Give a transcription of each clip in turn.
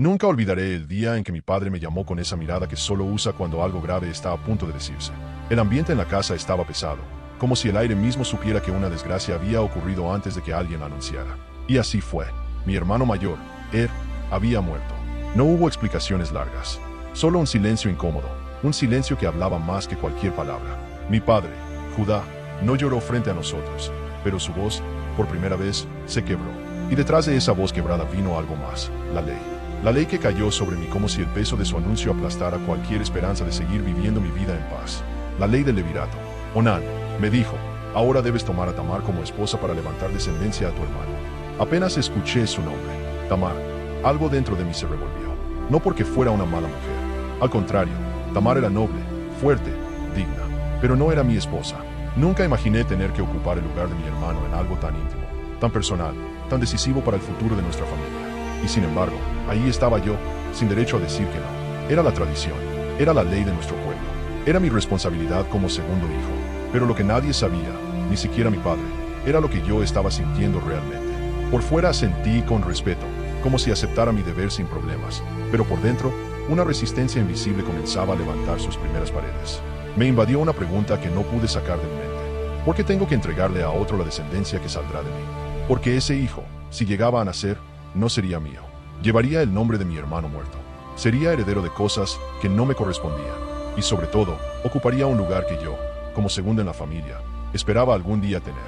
Nunca olvidaré el día en que mi padre me llamó con esa mirada que solo usa cuando algo grave está a punto de decirse. El ambiente en la casa estaba pesado, como si el aire mismo supiera que una desgracia había ocurrido antes de que alguien la anunciara. Y así fue. Mi hermano mayor, había muerto. No hubo explicaciones largas, solo un silencio incómodo, un silencio que hablaba más que cualquier palabra. Mi padre, Judá, no lloró frente a nosotros, pero su voz, por primera vez, se quebró. Y detrás de esa voz quebrada vino algo más, la ley. La ley que cayó sobre mí como si el peso de su anuncio aplastara cualquier esperanza de seguir viviendo mi vida en paz. La ley del levirato. Onán, me dijo, ahora debes tomar a Tamar como esposa para levantar descendencia a tu hermano. Apenas escuché su nombre, Tamar, algo dentro de mí se revolvió. No porque fuera una mala mujer. Al contrario, Tamar era noble, fuerte, digna. Pero no era mi esposa. Nunca imaginé tener que ocupar el lugar de mi hermano en algo tan íntimo, tan personal, tan decisivo para el futuro de nuestra familia. Y sin embargo, ahí estaba yo, sin derecho a decir que no. Era la tradición, era la ley de nuestro pueblo, era mi responsabilidad como segundo hijo. Pero lo que nadie sabía, ni siquiera mi padre, era lo que yo estaba sintiendo realmente. Por fuera sentí con respeto, como si aceptara mi deber sin problemas, pero por dentro, una resistencia invisible comenzaba a levantar sus primeras paredes. Me invadió una pregunta que no pude sacar de mi mente. ¿Por qué tengo que entregarle a otro la descendencia que saldrá de mí? Porque ese hijo, si llegaba a nacer, no sería mío. Llevaría el nombre de mi hermano muerto. Sería heredero de cosas que no me correspondían. Y sobre todo, ocuparía un lugar que yo, como segundo en la familia, esperaba algún día tener.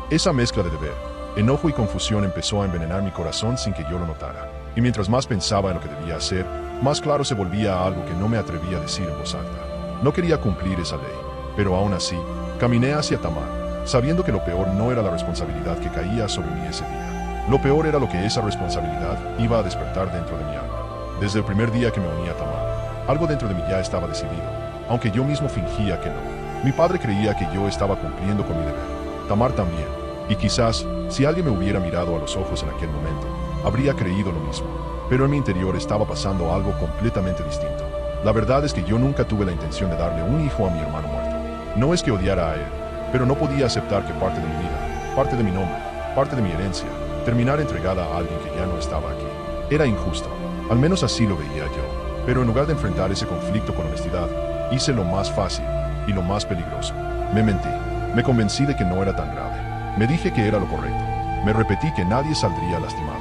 Esa mezcla de deber, enojo y confusión empezó a envenenar mi corazón sin que yo lo notara. Y mientras más pensaba en lo que debía hacer, más claro se volvía algo que no me atrevía a decir en voz alta. No quería cumplir esa ley, pero aún así, caminé hacia Tamar, sabiendo que lo peor no era la responsabilidad que caía sobre mí ese día. Lo peor era lo que esa responsabilidad iba a despertar dentro de mi alma. Desde el primer día que me uní a Tamar, algo dentro de mí ya estaba decidido, aunque yo mismo fingía que no. Mi padre creía que yo estaba cumpliendo con mi deber. Tamar también. Y quizás, si alguien me hubiera mirado a los ojos en aquel momento, habría creído lo mismo. Pero en mi interior estaba pasando algo completamente distinto. La verdad es que yo nunca tuve la intención de darle un hijo a mi hermano muerto. No es que odiara a él, pero no podía aceptar que parte de mi vida, parte de mi nombre, parte de mi herencia, terminar entregada a alguien que ya no estaba aquí. Era injusto, al menos así lo veía yo. Pero en lugar de enfrentar ese conflicto con honestidad, hice lo más fácil y lo más peligroso. Me mentí, me convencí de que no era tan grave. Me dije que era lo correcto, me repetí que nadie saldría lastimado.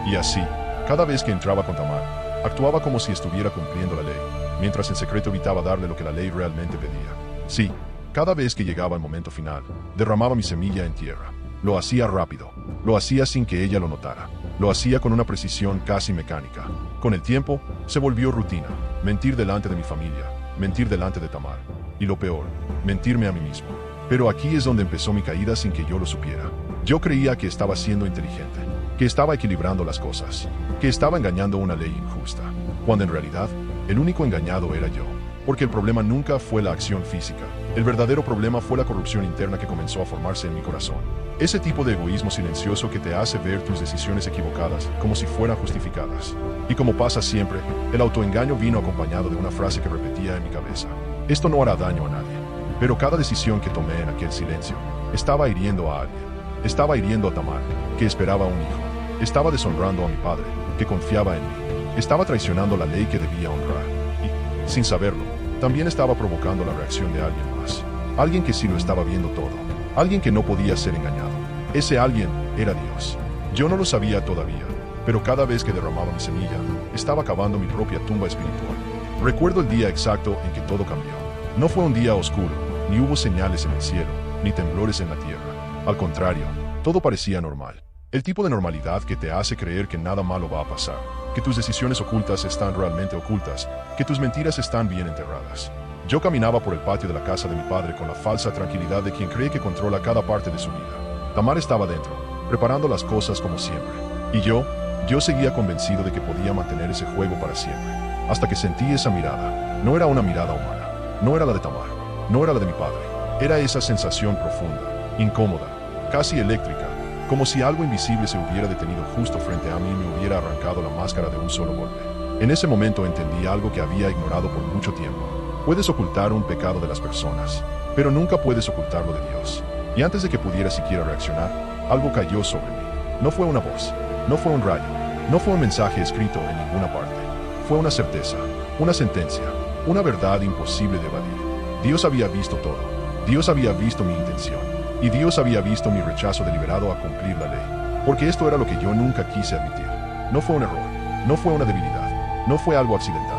Y así, cada vez que entraba con Tamar, actuaba como si estuviera cumpliendo la ley, mientras en secreto evitaba darle lo que la ley realmente pedía. Sí, cada vez que llegaba el momento final, derramaba mi semilla en tierra. Lo hacía rápido, lo hacía sin que ella lo notara, lo hacía con una precisión casi mecánica. Con el tiempo, se volvió rutina, mentir delante de mi familia, mentir delante de Tamar. Y lo peor, mentirme a mí mismo. Pero aquí es donde empezó mi caída sin que yo lo supiera. Yo creía que estaba siendo inteligente, que estaba equilibrando las cosas, que estaba engañando una ley injusta, cuando en realidad, el único engañado era yo. Porque el problema nunca fue la acción física. El verdadero problema fue la corrupción interna que comenzó a formarse en mi corazón. Ese tipo de egoísmo silencioso que te hace ver tus decisiones equivocadas como si fueran justificadas. Y como pasa siempre, el autoengaño vino acompañado de una frase que repetía en mi cabeza. Esto no hará daño a nadie. Pero cada decisión que tomé en aquel silencio estaba hiriendo a alguien. Estaba hiriendo a Tamar, que esperaba un hijo. Estaba deshonrando a mi padre, que confiaba en mí. Estaba traicionando la ley que debía honrar. Y, sin saberlo, también estaba provocando la reacción de alguien más. Alguien que sí lo estaba viendo todo. Alguien que no podía ser engañado. Ese alguien era Dios. Yo no lo sabía todavía, pero cada vez que derramaba mi semilla, estaba cavando mi propia tumba espiritual. Recuerdo el día exacto en que todo cambió. No fue un día oscuro, ni hubo señales en el cielo, ni temblores en la tierra. Al contrario, todo parecía normal. El tipo de normalidad que te hace creer que nada malo va a pasar, que tus decisiones ocultas están realmente ocultas, que tus mentiras están bien enterradas. Yo caminaba por el patio de la casa de mi padre con la falsa tranquilidad de quien cree que controla cada parte de su vida. Tamar estaba dentro, preparando las cosas como siempre. Y yo seguía convencido de que podía mantener ese juego para siempre. Hasta que sentí esa mirada. No era una mirada humana. No era la de Tamar. No era la de mi padre. Era esa sensación profunda, incómoda, casi eléctrica, como si algo invisible se hubiera detenido justo frente a mí y me hubiera arrancado la máscara de un solo golpe. En ese momento entendí algo que había ignorado por mucho tiempo. Puedes ocultar un pecado de las personas, pero nunca puedes ocultarlo de Dios. Y antes de que pudiera siquiera reaccionar, algo cayó sobre mí. No fue una voz, no fue un rayo, no fue un mensaje escrito en ninguna parte. Fue una certeza, una sentencia, una verdad imposible de evadir. Dios había visto todo. Dios había visto mi intención. Y Dios había visto mi rechazo deliberado a cumplir la ley. Porque esto era lo que yo nunca quise admitir. No fue un error, no fue una debilidad, no fue algo accidental.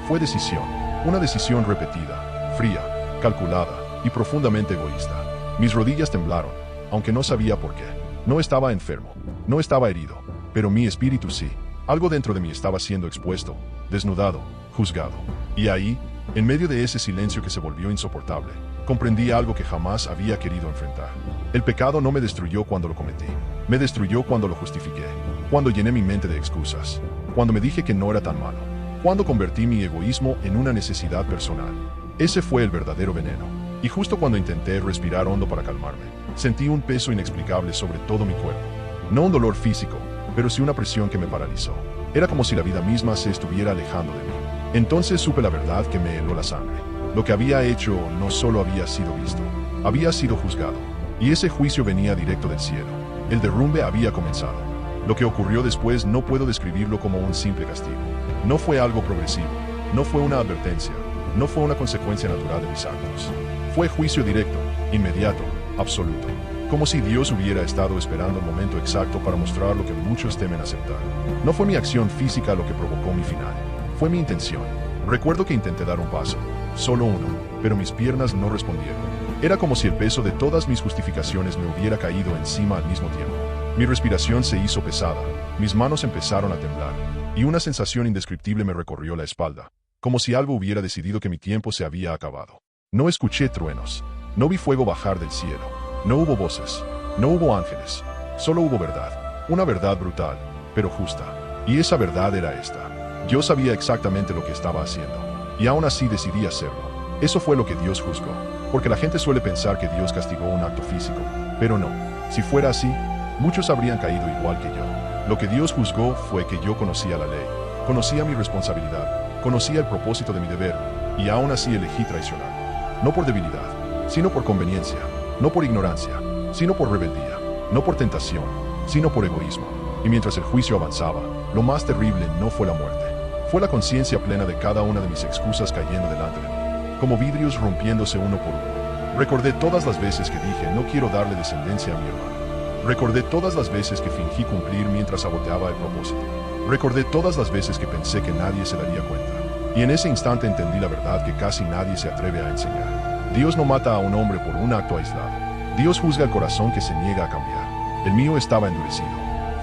Fue decisión, una decisión repetida, fría, calculada y profundamente egoísta. Mis rodillas temblaron, aunque no sabía por qué. No estaba enfermo, no estaba herido, pero mi espíritu sí. Algo dentro de mí estaba siendo expuesto, desnudado, juzgado. Y ahí, en medio de ese silencio que se volvió insoportable, comprendí algo que jamás había querido enfrentar. El pecado no me destruyó cuando lo cometí. Me destruyó cuando lo justifiqué, cuando llené mi mente de excusas, cuando me dije que no era tan malo, cuando convertí mi egoísmo en una necesidad personal. Ese fue el verdadero veneno. Y justo cuando intenté respirar hondo para calmarme, sentí un peso inexplicable sobre todo mi cuerpo. No un dolor físico, pero sí una presión que me paralizó. Era como si la vida misma se estuviera alejando de mí. Entonces supe la verdad que me heló la sangre. Lo que había hecho no solo había sido visto, había sido juzgado. Y ese juicio venía directo del cielo. El derrumbe había comenzado. Lo que ocurrió después no puedo describirlo como un simple castigo. No fue algo progresivo, no fue una advertencia, no fue una consecuencia natural de mis actos. Fue juicio directo, inmediato, absoluto. Como si Dios hubiera estado esperando el momento exacto para mostrar lo que muchos temen aceptar. No fue mi acción física lo que provocó mi final. Fue mi intención. Recuerdo que intenté dar un paso, solo uno, pero mis piernas no respondieron. Era como si el peso de todas mis justificaciones me hubiera caído encima al mismo tiempo. Mi respiración se hizo pesada, mis manos empezaron a temblar, y una sensación indescriptible me recorrió la espalda, como si algo hubiera decidido que mi tiempo se había acabado. No escuché truenos, no vi fuego bajar del cielo, no hubo voces, no hubo ángeles, solo hubo verdad, una verdad brutal, pero justa. Y esa verdad era esta. Yo sabía exactamente lo que estaba haciendo, y aún así decidí hacerlo. Eso fue lo que Dios juzgó, porque la gente suele pensar que Dios castigó un acto físico, pero no. Si fuera así, muchos habrían caído igual que yo. Lo que Dios juzgó fue que yo conocía la ley, conocía mi responsabilidad, conocía el propósito de mi deber, y aún así elegí traicionar. No por debilidad, sino por conveniencia, no por ignorancia, sino por rebeldía, no por tentación, sino por egoísmo. Y mientras el juicio avanzaba, lo más terrible no fue la muerte, fue la conciencia plena de cada una de mis excusas cayendo delante de mí, como vidrios rompiéndose uno por uno. Recordé todas las veces que dije no quiero darle descendencia a mi hermano. Recordé todas las veces que fingí cumplir mientras saboteaba el propósito. Recordé todas las veces que pensé que nadie se daría cuenta. Y en ese instante entendí la verdad que casi nadie se atreve a enseñar. Dios no mata a un hombre por un acto aislado. Dios juzga el corazón que se niega a cambiar. El mío estaba endurecido,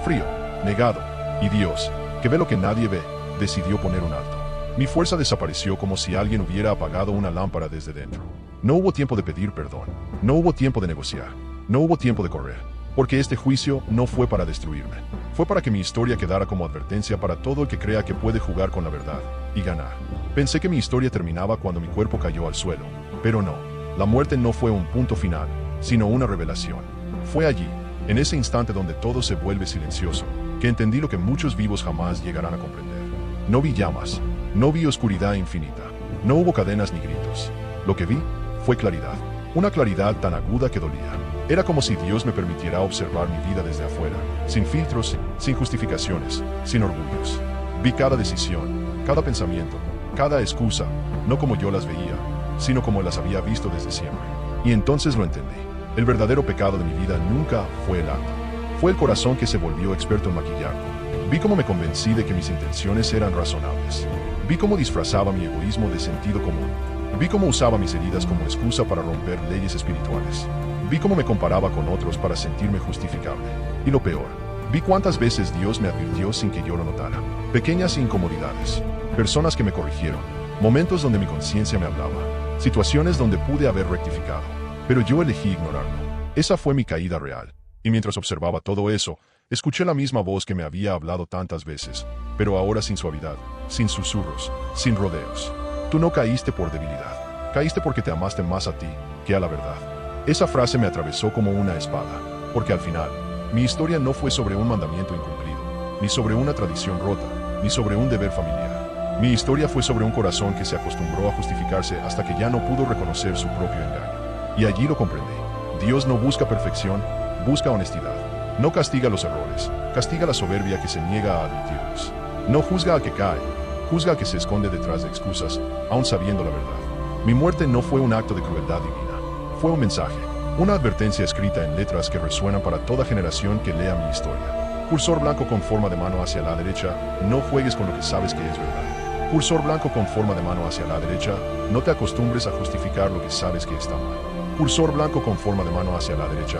frío, negado. Y Dios, que ve lo que nadie ve, decidió poner un alto. Mi fuerza desapareció como si alguien hubiera apagado una lámpara desde dentro. No hubo tiempo de pedir perdón. No hubo tiempo de negociar. No hubo tiempo de correr. Porque este juicio no fue para destruirme. Fue para que mi historia quedara como advertencia para todo el que crea que puede jugar con la verdad y ganar. Pensé que mi historia terminaba cuando mi cuerpo cayó al suelo. Pero no. La muerte no fue un punto final, sino una revelación. Fue allí, en ese instante donde todo se vuelve silencioso, que entendí lo que muchos vivos jamás llegarán a comprender. No vi llamas, no vi oscuridad infinita, no hubo cadenas ni gritos. Lo que vi fue claridad, una claridad tan aguda que dolía. Era como si Dios me permitiera observar mi vida desde afuera, sin filtros, sin justificaciones, sin orgullos. Vi cada decisión, cada pensamiento, cada excusa, no como yo las veía, sino como las había visto desde siempre. Y entonces lo entendí. El verdadero pecado de mi vida nunca fue el acto. Fue el corazón que se volvió experto en maquillarlo. Vi cómo me convencí de que mis intenciones eran razonables. Vi cómo disfrazaba mi egoísmo de sentido común. Vi cómo usaba mis heridas como excusa para romper leyes espirituales. Vi cómo me comparaba con otros para sentirme justificable. Y lo peor, vi cuántas veces Dios me advirtió sin que yo lo notara. Pequeñas incomodidades, personas que me corrigieron, momentos donde mi conciencia me hablaba, situaciones donde pude haber rectificado, pero yo elegí ignorarlo. Esa fue mi caída real. Y mientras observaba todo eso, escuché la misma voz que me había hablado tantas veces, pero ahora sin suavidad, sin susurros, sin rodeos. Tú no caíste por debilidad, caíste porque te amaste más a ti que a la verdad. Esa frase me atravesó como una espada, porque al final, mi historia no fue sobre un mandamiento incumplido, ni sobre una tradición rota, ni sobre un deber familiar. Mi historia fue sobre un corazón que se acostumbró a justificarse hasta que ya no pudo reconocer su propio engaño. Y allí lo comprendí. Dios no busca perfección, busca honestidad. No castiga los errores, castiga la soberbia que se niega a admitirlos. No juzga al que cae, Juzga al que se esconde detrás de excusas, aun sabiendo la verdad. Mi muerte no fue un acto de crueldad divina. Fue un mensaje, una advertencia escrita en letras que resuenan para toda generación que lea mi historia. Cursor blanco con forma de mano hacia la derecha, no juegues con lo que sabes que es verdad. Cursor blanco con forma de mano hacia la derecha, no te acostumbres a justificar lo que sabes que está mal. Cursor blanco con forma de mano hacia la derecha,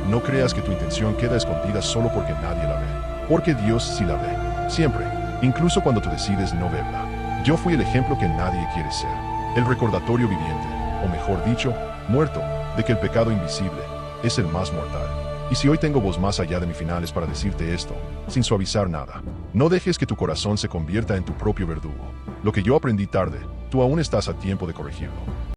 no creas que tu intención queda escondida solo porque nadie la ve. Porque Dios sí la ve. Siempre. Incluso cuando tú decides no verla. Yo fui el ejemplo que nadie quiere ser. El recordatorio viviente, o mejor dicho, muerto, de que el pecado invisible es el más mortal. Y si hoy tengo voz más allá de mi final es para decirte esto, sin suavizar nada. No dejes que tu corazón se convierta en tu propio verdugo. Lo que yo aprendí tarde, tú aún estás a tiempo de corregirlo.